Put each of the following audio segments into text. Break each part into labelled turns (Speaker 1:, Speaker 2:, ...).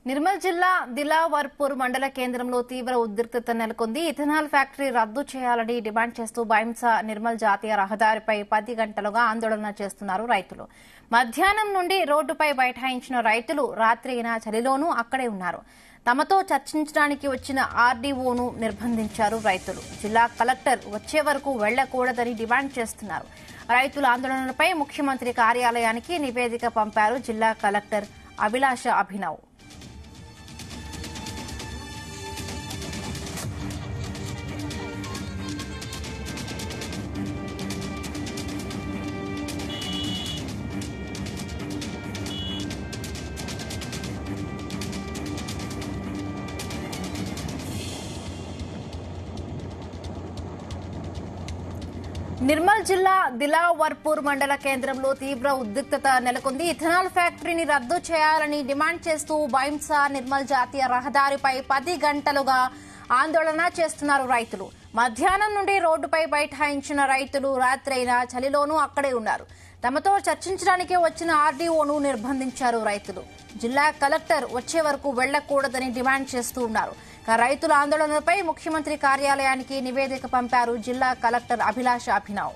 Speaker 1: నిర్మల్ జిల్లా దిలావర్పూర్ మండల కేంద్రంలో తీవ్ర ఉద్రిక్తత నెలకొంది. ఇథనాల్ ఫ్యాక్టరీ రద్దు చేయాలని డిమాండ్ చేస్తూ బైంసా నిర్మల్ జాతీయ రహదారిపై 10 గంటలుగా ఆందోళన చేస్తున్నారు రైతులు. మధ్యాహ్నం నుండి రోడ్డుపై బైఠాయించిన రైతులు రాత్రియినా చలిలోనూ అక్కడే ఉన్నారు. తమతో చర్చించడానికి వచ్చిన ఆర్డీఓను నిర్బంధించారు రైతులు. జిల్లా కలెక్టర్ వచ్చే వరకు వెళ్లకూడదని డిమాండ్ చేస్తున్నారు. రైతుల ఆందోళనపై ముఖ్యమంత్రి కార్యాలయానికి నివేదిక పంపారు జిల్లా కలెక్టర్ అభిలాష అభినవ్. నిర్మల్ జిల్లా దిలావర్పూర్ మండల కేంద్రంలో తీవ్ర ఉద్రిక్తత నెలకొంది. ఇథనాల్ ఫ్యాక్టరీని రద్దు చేయాలని డిమాండ్ చేస్తూ బైంసా నిర్మల్ జాతీయ రహదారిపై 10 గంటలుగా ఆందోళన చేస్తున్నారు రైతులు. మధ్యాహ్నం నుండి రోడ్డుపై బైఠాయించిన రైతులు రాత్రైనా చలిలోనూ అక్కడే ఉన్నారు. తమతో చర్చించడానికి వచ్చిన ఆర్డీఓను నిర్బంధించారు రైతులు. జిల్లా కలెక్టర్ వచ్చే వరకు వెళ్లకూడదని డిమాండ్ చేస్తూ ఉన్నారు. రైతుల ఆందోళనపై ముఖ్యమంత్రి కార్యాలయానికి నివేదిక పంపారు జిల్లా కలెక్టర్ అభిలాష అభినవ్.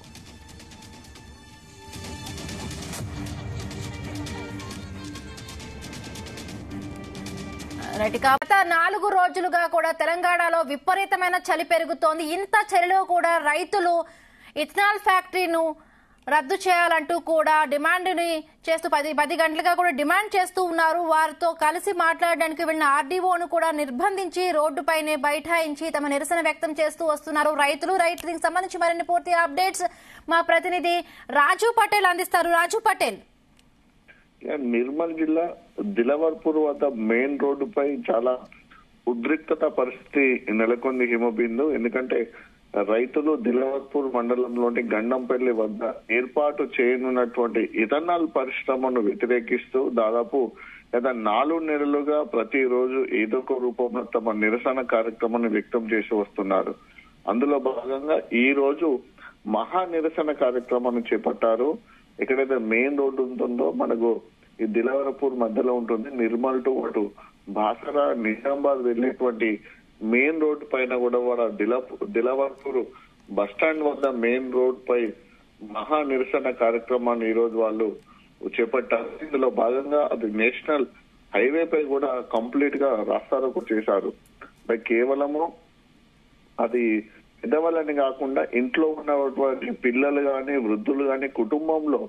Speaker 1: గత 4 రోజులుగా కూడా తెలంగాణలో విపరీతమైన చలి పెరుగుతోంది. ఇంత చలిలో కూడా రైతులు ఇథనాల్ ఫ్యాక్టరీను రద్దు చేయాలంటూ కూడా డిమాండ్ ని చేస్తూ 10 గంటలుగా కూడా డిమాండ్ చేస్తూ ఉన్నారు. వారితో కలిసి మాట్లాడడానికి వెళ్లిన ఆర్డీఓను కూడా నిర్బంధించి రోడ్డుపైనే బైఠాయించి తమ నిరసన వ్యక్తం చేస్తూ వస్తున్నారు రైతులు. రైతులకు సంబంధించి మరిన్ని పూర్తి అప్డేట్స్ మా ప్రతినిధి రాజు పటేల్ అందిస్తారు. రాజు పటేల్.
Speaker 2: నిర్మల్ జిల్లా దిలావర్పూర్ వద్ద మెయిన్ రోడ్డుపై చాలా ఉద్రిక్తత పరిస్థితి నెలకొంది హిమబిందు. ఎందుకంటే రైతులు దిలావర్పూర్ మండలంలోని గండంపల్లి వద్ద ఏర్పాటు చేయనున్నటువంటి ఇథనాల్ పరిశ్రమను వ్యతిరేకిస్తూ దాదాపు గత 4 నెలలుగా ప్రతిరోజు ఏదో ఒక రూపంలో తమ నిరసన కార్యక్రమాన్ని వ్యక్తం చేసి వస్తున్నారు. అందులో భాగంగా ఈ రోజు మహా నిరసన కార్యక్రమాన్ని చేపట్టారు. ఎక్కడైతే మెయిన్ రోడ్డు ఉంటుందో మనకు ఈ దిలావర్పూర్ మధ్యలో ఉంటుంది. నిర్మల్ టు అటు బాసరా నిజామాబాద్ వెళ్లేటువంటి మెయిన్ రోడ్ పైన కూడా వాళ్ళ దిలావర్పూర్ బస్టాండ్ వద్ద మెయిన్ రోడ్ పై మహా నిరసన కార్యక్రమాన్ని ఈ రోజు వాళ్ళు చేపట్టారు. ఇందులో భాగంగా అది నేషనల్ హైవే పై కూడా కంప్లీట్ గా రాస్తారోకో చేశారు. కేవలము అది పెద్దవాళ్ళని కాకుండా ఇంట్లో ఉన్నటువంటి పిల్లలు గాని వృద్ధులు గాని కుటుంబంలో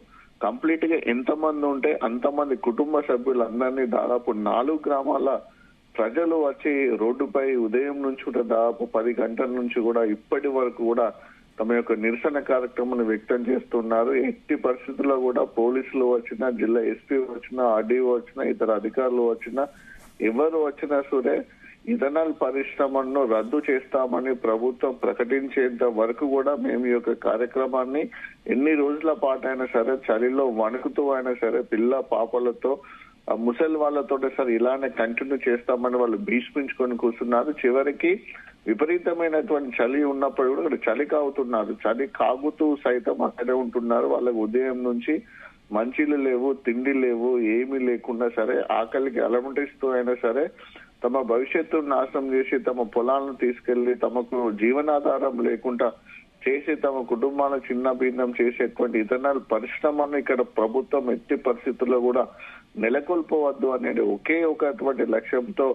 Speaker 2: కంప్లీట్ గా ఎంతమంది ఉంటే అంతమంది కుటుంబ సభ్యులందరినీ దాదాపు 4 గ్రామాల ప్రజలు వచ్చి రోడ్డుపై ఉదయం నుంచి కూడా దాదాపు 10 గంటల నుంచి కూడా ఇప్పటి వరకు కూడా తమ యొక్క నిరసన కార్యక్రమాన్ని వ్యక్తం చేస్తున్నారు. ఎట్టి పరిస్థితుల్లో కూడా పోలీసులు వచ్చినా, జిల్లా ఎస్పీ వచ్చినా, ఆర్డీఓ వచ్చినా, ఇతర అధికారులు వచ్చినా, ఎవరు వచ్చినా సరే ఇథనాల్ పరిశ్రమను రద్దు చేస్తామని ప్రభుత్వం ప్రకటించేంత వరకు కూడా మేము ఈ యొక్క కార్యక్రమాన్ని ఎన్ని రోజుల పాటైనా సరే చలిలో వణుకుతూ అయినా సరే పిల్ల పాపలతో ముసలి వాళ్ళతో సరే ఇలానే కంటిన్యూ చేస్తామని వాళ్ళు భీష్మించుకొని కూర్చున్నారు. చివరికి విపరీతమైనటువంటి చలి ఉన్నప్పుడు కూడా ఇక్కడ చలి కాగుతున్నారు. చలి కాగుతూ సైతం అక్కడే ఉంటున్నారు. వాళ్ళకి ఉదయం నుంచి మంచిలు లేవు, తిండి లేవు, ఏమీ లేకుండా సరే ఆకలికి అలమటిస్తూ అయినా సరే తమ భవిష్యత్తును నాశనం చేసి తమ పొలాలను తీసుకెళ్లి తమకు జీవనాధారం లేకుండా చేసి తమ కుటుంబాలను చిన్న భిన్నం చేసేటువంటి ఇథనాల్ పరిశ్రమను ఇక్కడ ప్రభుత్వం ఎట్టి పరిస్థితుల్లో కూడా నెలకొల్పవద్దు అనేది ఒకే ఒకటువంటి లక్ష్యంతో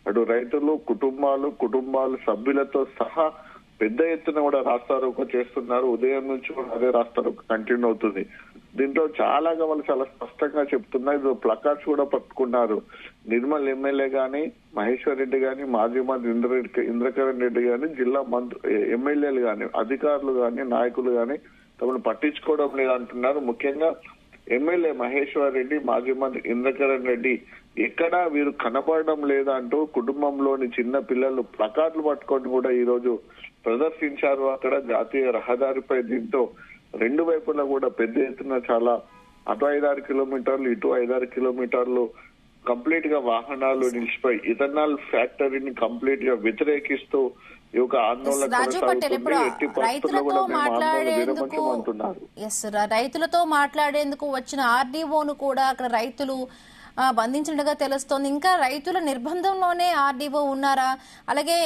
Speaker 2: అటు రైతులు కుటుంబాలు సభ్యులతో సహా పెద్ద ఎత్తున కూడా రాస్తారోకో చేస్తున్నారు. ఉదయం నుంచి కూడా అదే రాస్తారోకో కంటిన్యూ అవుతుంది. దీంట్లో వాళ్ళు చాలా స్పష్టంగా చెప్తున్నారు. ఇది ప్లకార్డ్స్ కూడా పట్టుకున్నారు. నిర్మల్ ఎమ్మెల్యే గాని, మహేశ్వర్ రెడ్డి గాని, మాజీ మంత్రి ఇంద్రకరణ్ రెడ్డి గాని, జిల్లా ఎమ్మెల్యేలు గాని, అధికారులు గాని, నాయకులు గాని తమను పట్టించుకోవడం లేదంటున్నారు. ముఖ్యంగా ఎమ్మెల్యే మహేశ్వర్ రెడ్డి, మాజీ మంత్రి ఇంద్రకరణ్ రెడ్డి ఎక్కడా వీరు కనపడడం లేదంటూ కుటుంబంలోని చిన్న పిల్లలు ప్లకార్డులు పట్టుకొని కూడా ఈ రోజు ప్రదర్శించారు అక్కడ జాతీయ రహదారిపై. దీంతో 2 వైపులా కూడా పెద్ద ఎత్తున చాలా అటు 5-6 కిలోమీటర్లు ఇటు 5-6 కిలోమీటర్లు కంప్లీట్ గా వాహనాలు నిలిచిపోయి ఇథనాల్ ఫ్యాక్టరీని కంప్లీట్ గా వ్యతిరేకిస్తూ ఈ యొక్క ఆందోళన
Speaker 1: రైతులతో మాట్లాడేందుకు వచ్చిన ఆర్డీఓను కూడా అక్కడ రైతులు బంధించినట్టుగా తెలుస్తోంది. ఇంకా రైతుల నిర్బంధంలోనే ఆర్డీఓ ఉన్నారా? అలాగే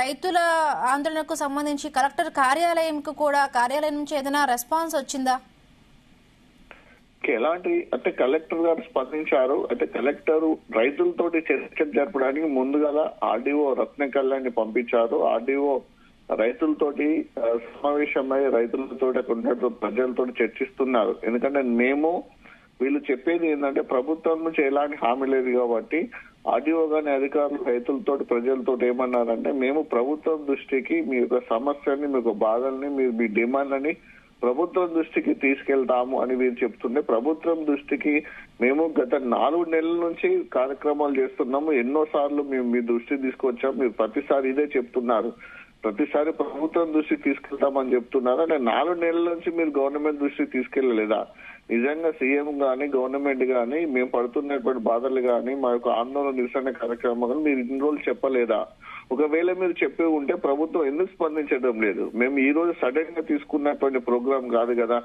Speaker 1: రైతుల ఆందోళనకు సంబంధించి కలెక్టర్ కార్యాలయం నుంచి ఏదైనా రెస్పాన్స్ వచ్చిందా?
Speaker 2: ఎలాంటి అంటే కలెక్టర్ గారు స్పందించారు. అయితే కలెక్టర్ రైతులతోటి చర్చలు జరపడానికి ముందుగా ఆర్డీఓ రత్న కళ్యాణ్ పంపించారు. ఆర్డీఓ రైతులతోటి సమావేశమై రైతులతో ప్రజలతో చర్చిస్తున్నారు. ఎందుకంటే వీళ్ళు చెప్పేది ఏంటంటే ప్రభుత్వం నుంచి ఎలాంటి హామీ లేదు కాబట్టి ఆర్డీఓ గాని అధికారులు రైతులతో ప్రజలతో ఏమన్నారంటే మేము ప్రభుత్వం దృష్టికి మీ యొక్క సమస్యని మీ యొక్క బాధల్ని మీ డిమాండ్లని ప్రభుత్వం దృష్టికి తీసుకెళ్తాము అని వీరు చెప్తుండే. ప్రభుత్వం దృష్టికి మేము గత 4 నెలల నుంచి కార్యక్రమాలు చేస్తున్నాము. ఎన్నో సార్లు మేము మీ దృష్టికి తీసుకొచ్చాము. మీరు ప్రతిసారి ఇదే చెప్తున్నారు. ప్రతిసారి ప్రభుత్వం దృష్టికి తీసుకెళ్తామని చెప్తున్నారు. అంటే 4 నెలల నుంచి మీరు గవర్నమెంట్ దృష్టికి తీసుకెళ్లలేదా? నిజంగా సీఎం గాని గవర్నమెంట్ గాని మేము పడుతున్నటువంటి బాధలు గాని మా యొక్క ఆందోళన నిరసన కార్యక్రమాలు మీరు ఇన్ని రోజులు చెప్పలేదా? ఒకవేళ మీరు చెప్పి ఉంటే ప్రభుత్వం ఎందుకు స్పందించడం లేదు? మేము ఈ రోజు సడన్ గా తీసుకున్నటువంటి ప్రోగ్రామ్ కాదు కదా.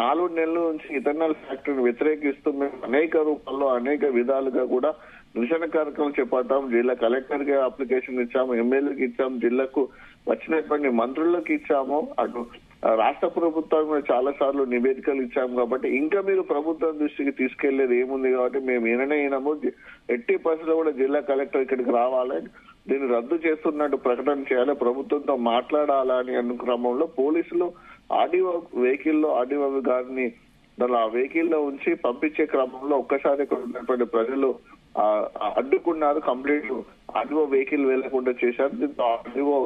Speaker 2: 4 నెలల నుంచి ఇథనాల్ ఫ్యాక్టరీని వ్యతిరేకిస్తూ మేము అనేక రూపాల్లో అనేక విధాలుగా కూడా నిరసన కార్యక్రమం చేపట్టాం. జిల్లా కలెక్టర్ కి అప్లికేషన్ ఇచ్చాము, ఎమ్మెల్యేకి ఇచ్చాము, జిల్లాకు వచ్చినటువంటి మంత్రులకు ఇచ్చాము, అటు రాష్ట్ర ప్రభుత్వం చాలా సార్లు నివేదికలు ఇచ్చాము. కాబట్టి ఇంకా మీరు ప్రభుత్వం దృష్టికి తీసుకెళ్లేది ఏముంది? కాబట్టి మేము వినము. ఎట్టి పరిస్థితుల్లో కూడా జిల్లా కలెక్టర్ ఇక్కడికి రావాలి, దీన్ని రద్దు చేస్తున్నట్టు ప్రకటన చేయాలి, ప్రభుత్వంతో మాట్లాడాలని అన్న క్రమంలో పోలీసులు ఆర్డీఓ వెహికల్లో ఆర్డీఓ గారిని ఆ వెహికల్లో ఉంచి పంపించే క్రమంలో ఒక్కసారి ఇక్కడ ఉన్నటువంటి ప్రజలు అడ్డుకున్నారు. కంప్లీట్ ఆర్డీఓ వెహికల్ వెళ్లకుండా చేశారు. దీంతో ఆర్డీఓ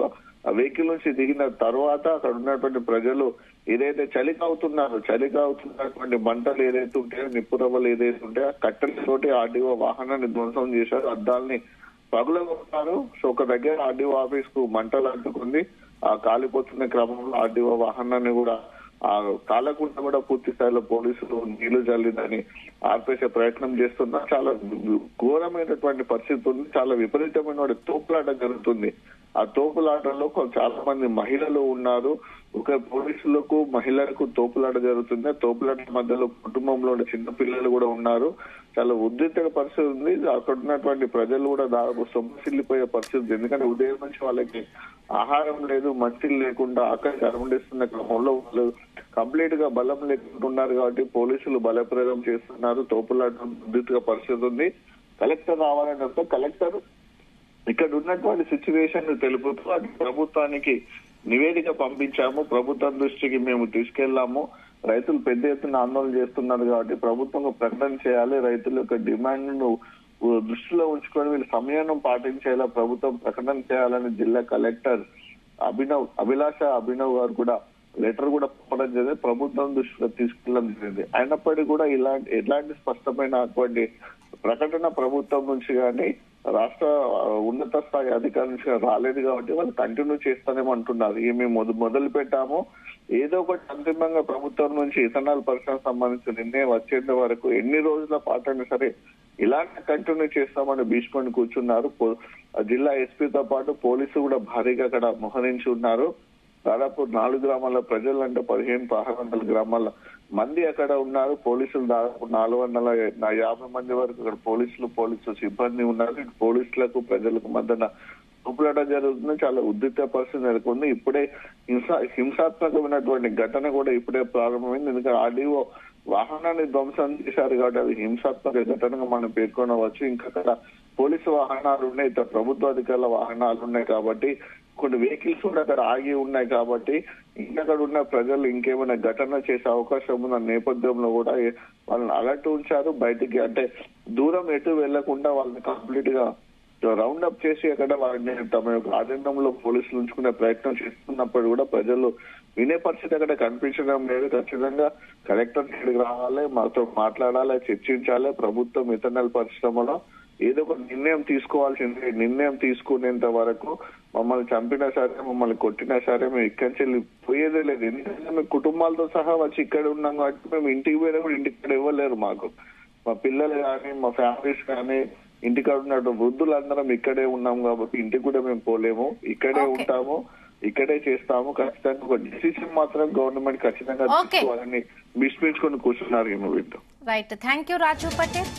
Speaker 2: వెహికల్ నుంచి దిగిన తర్వాత అక్కడ ఉన్నటువంటి ప్రజలు ఏదైతే చలికి అవుతున్నటువంటి మంటలు ఏదైతే ఉంటాయో, నిప్పురవ్వలు ఏదైతే ఉంటాయో కట్టెలతోటి ఆర్డీఓ వాహనాన్ని ధ్వంసం చేశారు, అద్దాలని పగులగొట్టారు. సో ఒక దగ్గర ఆర్డీఓ ఆఫీస్ కు మంటలు అంటుకుంది. ఆ కాలిపోతున్న క్రమంలో ఆర్డీఓ వాహనాన్ని కూడా కాలకుండా కూడా పూర్తి స్థాయిలో పోలీసులు నీళ్లు జల్లిందని ఆర్పేసే ప్రయత్నం చేస్తున్నా. చాలా ఘోరమైనటువంటి పరిస్థితి ఉంది. చాలా విపరీతమైన తోపులాట జరుగుతుంది. ఆ తోపులాటలో చాలా మంది మహిళలు ఉన్నారు. ఒక పోలీసులకు మహిళలకు తోపులాట జరుగుతుంది. తోపులాట మధ్యలో కుటుంబంలో చిన్న పిల్లలు కూడా ఉన్నారు. చాలా ఉద్రిక్త పరిస్థితి ఉంది. అక్కడ ఉన్నటువంటి ప్రజలు కూడా దాదాపు సొమ్మసిల్లిపోయే పరిస్థితి. ఎందుకంటే ఉదయం నుంచి వాళ్ళకి ఆహారం లేదు, మంచిలు లేకుండా ఆకలి అరవడిస్తున్న క్రమంలో వాళ్ళు కంప్లీట్ గా బలం లేకుంటున్నారు. కాబట్టి పోలీసులు బలప్రయోగం చేస్తున్నారు. తోపులాట ఉద్రిక్త పరిస్థితి ఉంది. కలెక్టర్ రావాలని వస్తే కలెక్టర్ ఇక్కడ ఉన్నటువంటి సిచ్యువేషన్ తెలుపుతూ అటు ప్రభుత్వానికి నివేదిక పంపించాము, ప్రభుత్వం దృష్టికి మేము తీసుకెళ్లాము. రైతులు పెద్ద ఎత్తున ఆందోళన చేస్తున్నారు కాబట్టి ప్రభుత్వం ప్రకటన చేయాలి, రైతుల యొక్క డిమాండ్ ను దృష్టిలో ఉంచుకొని వీళ్ళు సమయాన్ని పాటించేలా ప్రభుత్వం ప్రకటన చేయాలని జిల్లా కలెక్టర్ అభిలాష అభినవ్ గారు కూడా లెటర్ కూడా పంపడం జరిగింది. ప్రభుత్వం దృష్టిలో తీసుకెళ్ళడం జరిగింది. అయినప్పటికీ కూడా ఎలాంటి స్పష్టమైన ప్రకటన ప్రభుత్వం నుంచి కానీ రాష్ట్ర ఉన్నత స్థాయి అధికారుల నుంచి రాలేదు. కాబట్టి వాళ్ళు కంటిన్యూ చేస్తానేమంటున్నారు. ఇవి మేము మొదలు పెట్టాము, ఏదో ఒకటి అంతిమంగా ప్రభుత్వం నుంచి ఇథనాల్ పరిశ్రమకు సంబంధించిన నిర్ణయం వచ్చేంత వరకు ఎన్ని రోజుల పాటైనా సరే ఇలాంటి కంటిన్యూ చేస్తామని భీష్మని కూర్చున్నారు. జిల్లా ఎస్పీతో పాటు పోలీసులు కూడా భారీగా అక్కడ మోహరించి ఉన్నారు. దాదాపు 4 గ్రామాల ప్రజలు అంటే 1500-1600 గ్రామాల మంది అక్కడ ఉన్నారు. పోలీసులు దాదాపు 450 మంది వరకు అక్కడ పోలీసు సిబ్బంది ఉన్నారు. పోలీసులకు ప్రజలకు మధ్యన తోపులాట జరుగుతుంది. చాలా ఉద్రిక్త పరిస్థితి నెలకొంది. ఇప్పుడే హింసాత్మకమైనటువంటి ఘటన కూడా ఇప్పుడే ప్రారంభమైంది. ఎందుకంటే ఆర్డీఓ వాహనాన్ని ధ్వంసం చేశారు కాబట్టి అది హింసాత్మక ఘటనగా మనం పేర్కొనవచ్చు. ఇంకా అక్కడ పోలీసు వాహనాలు ఉన్నాయి, ప్రభుత్వ అధికారుల వాహనాలు ఉన్నాయి కాబట్టి కొన్ని వెహికల్స్ కూడా అక్కడ ఆగి ఉన్నాయి కాబట్టి ఇంకక్కడ ఉన్న ప్రజలు ఇంకేమైనా ఘటన చేసే అవకాశం ఉన్న నేపథ్యంలో కూడా వాళ్ళని అలర్ట్ ఉంచారు. బయటికి అంటే దూరం ఎటు వెళ్లకుండా వాళ్ళని కంప్లీట్ గా రౌండ్ అప్ చేసి అక్కడ వారిని తమ యొక్క ఆధీనంలో పోలీసులు ఉంచుకునే ప్రయత్నం చేస్తున్నప్పుడు కూడా ప్రజలు వినే పరిస్థితి అక్కడ కనిపించడం లేదు. ఖచ్చితంగా కలెక్టర్ ఇక్కడికి రావాలి, మాతో మాట్లాడాలి, చర్చించాలి. ప్రభుత్వం ఇథనాల్ పరిశ్రమలో ఏదో ఒక నిర్ణయం తీసుకోవాల్సిందే. నిర్ణయం తీసుకునేంత వరకు మమ్మల్ని చంపినా సరే, మమ్మల్ని కొట్టినా సరే మేము ఇక్కడి నుంచి పోయేదే లేదు. ఎందుకంటే మేము కుటుంబాలతో సహా వచ్చి ఇక్కడ ఉన్నాం కాబట్టి మేము ఇంటికి పోయినా కూడా ఇంటికి ఇవ్వలేరు. మాకు మా పిల్లలు కానీ మా ఫ్యామిలీస్ కానీ ఇంటికాడ ఉన్న వృద్ధులందరం ఇక్కడే ఉన్నాం కాబట్టి ఇంటికి కూడా మేము పోలేము. ఇక్కడే ఉంటాము, ఇక్కడే చేస్తాము. ఖచ్చితంగా ఒక డిసిషన్ మాత్రం గవర్నమెంట్ ఖచ్చితంగా తీసుకోవాలని విస్మరించుకొని కూర్చున్నారు.
Speaker 1: Right, thank you Raju Patel.